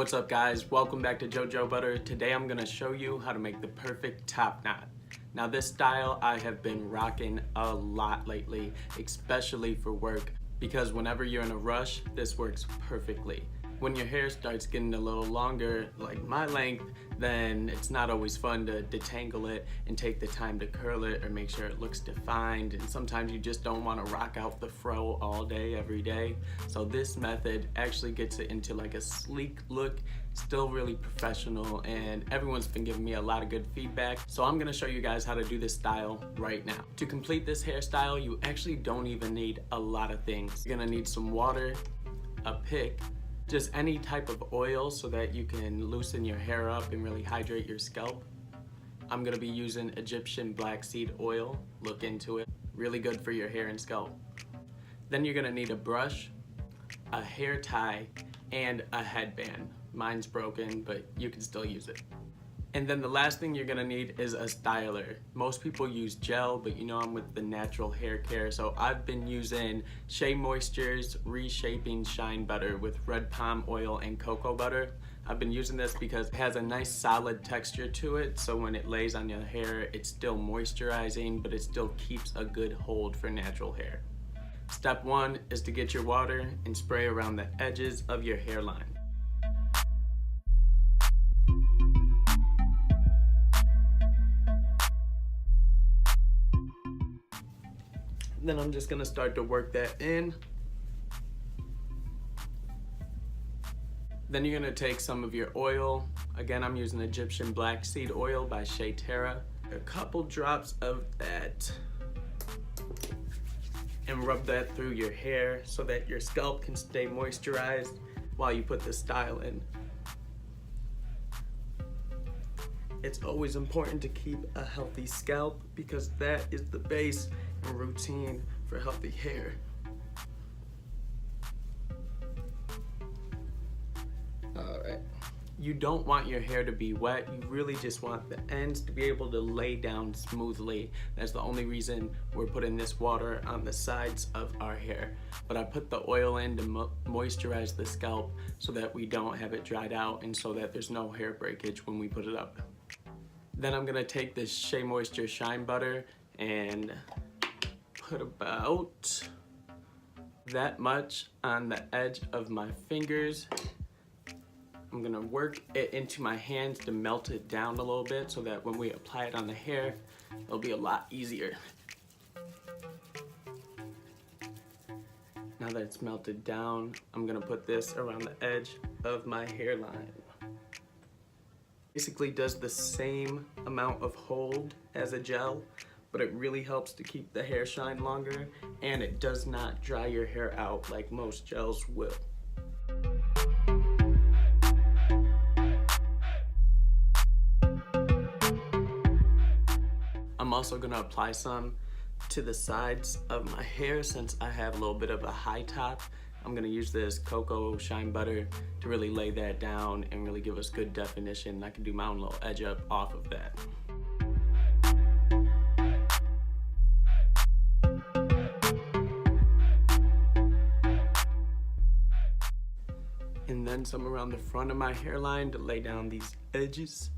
What's up guys, welcome back to JoJoButter. Today I'm gonna show you how to make the perfect top knot. Now this style I have been rocking a lot lately, especially for work, because whenever you're in a rush, this works perfectly. When your hair starts getting a little longer, like my length, then it's not always fun to detangle it and take the time to curl it or make sure it looks defined, and sometimes you just don't want to rock out the fro all day, every day. So this method actually gets it into like a sleek look, still really professional, and everyone's been giving me a lot of good feedback. So I'm gonna show you guys how to do this style right now. To complete this hairstyle, you actually don't even need a lot of things. You're gonna need some water, a pick, just any type of oil so that you can loosen your hair up and really hydrate your scalp. I'm gonna be using Egyptian black seed oil. Look into it. Really good for your hair and scalp. Then you're gonna need a brush, a hair tie, and a headband. Mine's broken, but you can still use it. And then the last thing you're gonna need is a styler. Most people use gel, but you know I'm with the natural hair care, so I've been using Shea Moisture's Reshaping Shine Butter with red palm oil and cocoa butter. I've been using this because it has a nice solid texture to it, so when it lays on your hair, it's still moisturizing, but it still keeps a good hold for natural hair. Step one is to get your water and spray around the edges of your hairline. Then I'm just gonna start to work that in. Then you're gonna take some of your oil. Again, I'm using Egyptian black seed oil by Shea Terra. A couple drops of that. And rub that through your hair so that your scalp can stay moisturized while you put the style in. It's always important to keep a healthy scalp because that is the base and routine for healthy hair. Alright. You don't want your hair to be wet, you really just want the ends to be able to lay down smoothly. That's the only reason we're putting this water on the sides of our hair. But I put the oil in to moisturize the scalp so that we don't have it dried out and so that there's no hair breakage when we put it up. Then I'm gonna take this Shea Moisture Shine Butter and put about that much on the edge of my fingers. I'm gonna work it into my hands to melt it down a little bit so that when we apply it on the hair, it'll be a lot easier. Now that it's melted down, I'm gonna put this around the edge of my hairline. Basically does the same amount of hold as a gel, but it really helps to keep the hair shine longer, and it does not dry your hair out like most gels will. I'm also gonna apply some to the sides of my hair since I have a little bit of a high top. I'm gonna use this cocoa shine butter to really lay that down and really give us good definition. I can do my own little edge up off of that. And then some around the front of my hairline to lay down these edges.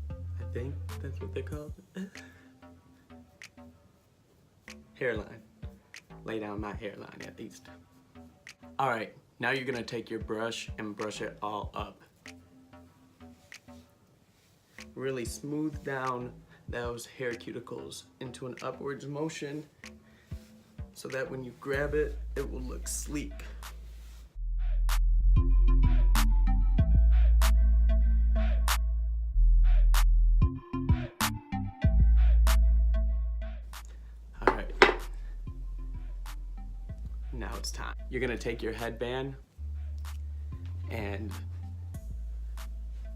I think that's what they're called. Hairline. Lay down my hairline at least. All right, now you're gonna take your brush and brush it all up. Really smooth down those hair cuticles into an upwards motion so that when you grab it, it will look sleek. All right. Now it's time. You're gonna take your headband and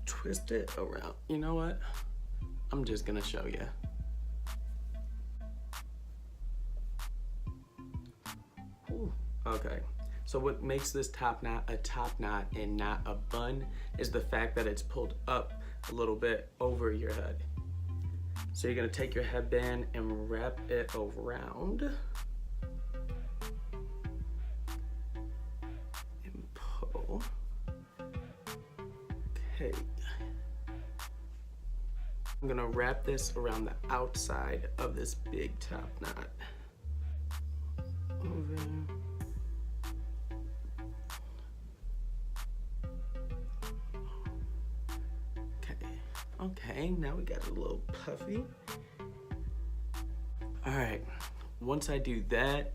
twist it around. You know what? I'm just gonna show you. Ooh, okay. So what makes this top knot a top knot and not a bun is the fact that it's pulled up a little bit over your head. So you're gonna take your headband and wrap it around. And pull. Okay. I'm gonna wrap this around the outside of this big top knot. Over. Okay, now we got it a little puffy. All right, once I do that,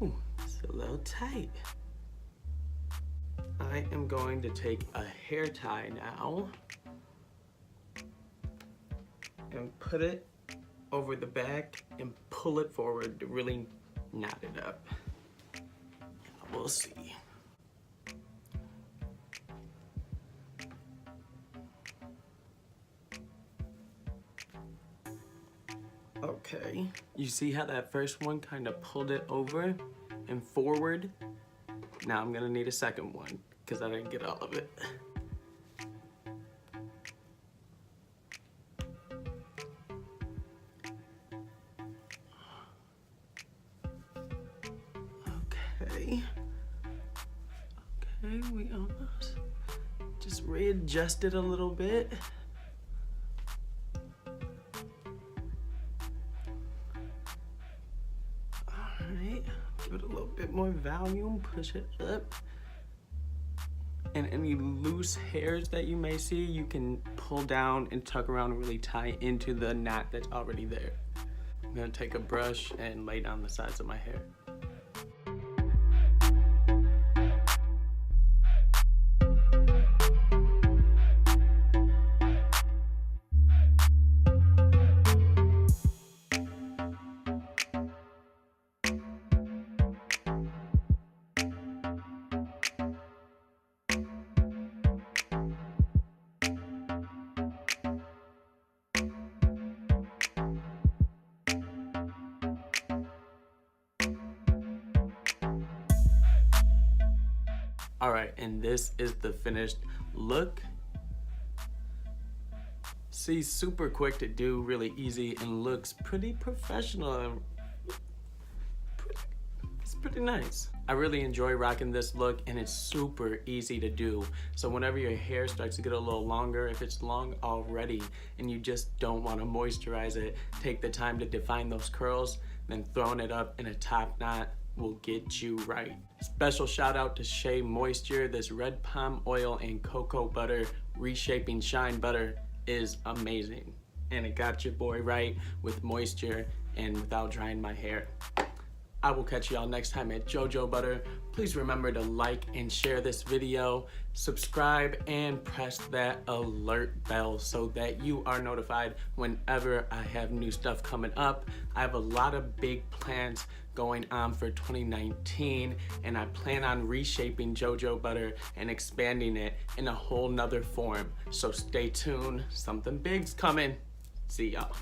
ooh, it's a little tight. I am going to take a hair tie now and put it over the back and pull it forward to really knot it up. We'll see. Okay, you see how that first one kind of pulled it over and forward? Now I'm gonna need a second one because I didn't get all of it. Okay, we almost just readjust it a little bit. Give it a little bit more volume, push it up. And any loose hairs that you may see, you can pull down and tuck around and really tie into the knot that's already there. I'm gonna take a brush and lay down the sides of my hair. All right, and this is the finished look. See, super quick to do, really easy, and looks pretty professional. It's pretty nice. I really enjoy rocking this look, and it's super easy to do. So whenever your hair starts to get a little longer, if it's long already and you just don't want to moisturize it, take the time to define those curls, then throwing it up in a top knot will get you right. Special shout out to Shea Moisture. This red palm oil and cocoa butter reshaping shine butter is amazing. And it got your boy right with moisture and without drying my hair. I will catch y'all next time at JoJoButter. Please remember to like and share this video, subscribe, and press that alert bell so that you are notified whenever I have new stuff coming up. I have a lot of big plans going on for 2019, and I plan on reshaping JoJoButter and expanding it in a whole nother form. So stay tuned, something big's coming. See y'all.